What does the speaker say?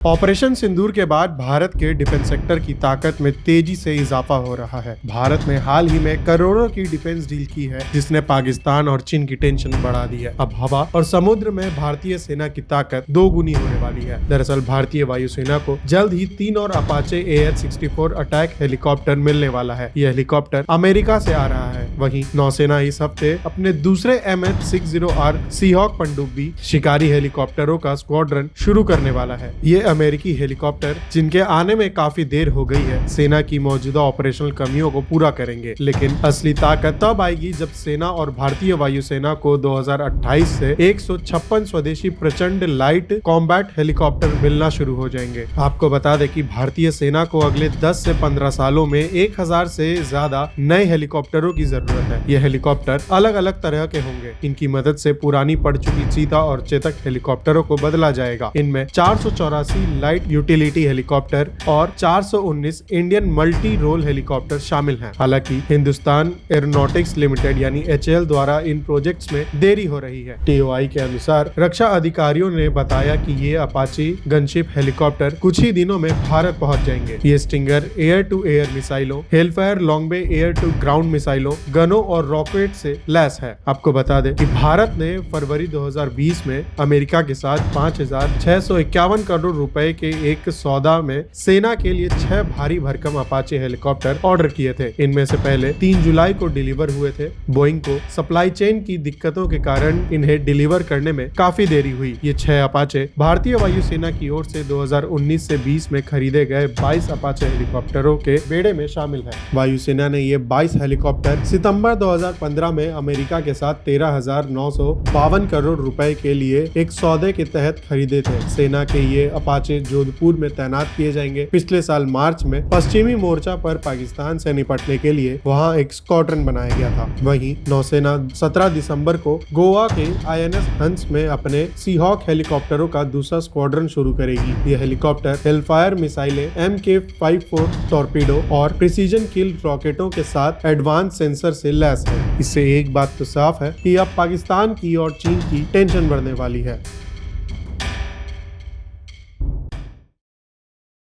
Operation सिंदूर के बाद भारत के डिफेंस सेक्टर की ताकत में तेजी से इजाफा हो रहा है। भारत ने हाल ही में करोड़ों की डिफेंस डील की है, जिसने पाकिस्तान और चीन की टेंशन बढ़ा दी है। अब हवा और समुद्र में भारतीय सेना की ताकत दोगुनी होने वाली है। दरअसल भारतीय वायुसेना को जल्द ही 3 और अपाचे AH-64 अटैक हेलीकॉप्टर मिलने वाला है। यह हेलीकॉप्टर अमेरिका से आ रहा है। वहीं नौसेना इस हफ्ते अपने दूसरे MH-60R सीहॉक पनडुब्बी शिकारी हेलीकॉप्टरों का स्क्वाड्रन शुरू करने वाला है। ये अमेरिकी हेलीकॉप्टर, जिनके आने में काफी देर हो गई है, सेना की मौजूदा ऑपरेशनल कमियों को पूरा करेंगे। लेकिन असली ताकत तब आएगी जब सेना और भारतीय वायुसेना को 2028 से 156 स्वदेशी प्रचंड लाइट कॉम्बैट हेलीकॉप्टर मिलना शुरू हो जाएंगे। आपको बता दें कि भारतीय सेना को अगले 10 से 15 सालों में 1000 से ज्यादा नए हेलीकॉप्टरों की जरूरत है। ये हेलीकॉप्टर अलग अलग तरह के होंगे। इनकी मदद से पुरानी पड़ चुकी चीता और चेतक हेलीकॉप्टरों को बदला जाएगा। इनमें 484 लाइट यूटिलिटी हेलीकॉप्टर और 419 इंडियन मल्टी रोल हेलीकॉप्टर शामिल हैं। हालांकि हिंदुस्तान एरोनॉटिक्स लिमिटेड यानी HAL द्वारा इन प्रोजेक्ट्स में देरी हो रही है। TOI के अनुसार रक्षा अधिकारियों ने बताया कि ये अपाची गनशिप हेलीकॉप्टर कुछ ही दिनों में भारत पहुंच जाएंगे। ये स्टिंगर एयर टू एयर मिसाइलों, Hellfire Longbow air to ground मिसाइलों, गनों और रॉकेट से लैस है। आपको बता दें कि भारत ने फरवरी 2020 में अमेरिका के साथ 5651 करोड़ रुपए के एक सौदा में सेना के लिए 6 भारी भरकम अपाचे हेलीकॉप्टर ऑर्डर किए थे। इनमें से पहले 3 जुलाई को डिलीवर हुए थे। बोइंग को सप्लाई चेन की दिक्कतों के कारण इन्हें डिलीवर करने में काफी देरी हुई। ये 6 अपाचे भारतीय वायुसेना की ओर से 2019 से 20 में खरीदे गए 22 अपाचे हेलीकॉप्टरों के बेड़े में शामिल है। वायुसेना ने ये 22 हेलीकॉप्टर सितंबर 2015 में अमेरिका के साथ 13,952 करोड़ रुपए के लिए एक सौदे के तहत खरीदे थे। सेना के ये अपाचे जोधपुर में तैनात किए जाएंगे। पिछले साल मार्च में पश्चिमी मोर्चा पर पाकिस्तान से निपटने के लिए वहां एक स्क्वाड्रन बनाया गया था। वहीं नौसेना 17 दिसंबर को गोवा के INS हंस में अपने सीहॉक हेलीकॉप्टरों का दूसरा स्क्वाड्रन शुरू करेगी। यह हेलीकॉप्टर हेलफायर मिसाइलें, MK-54 टॉर्पीडो और प्रिसीजन किल रॉकेटों के साथ एडवांस सेंसर से लैस है। इससे एक बात तो साफ है कि अब पाकिस्तान की और चीन की टेंशन बढ़ने वाली है।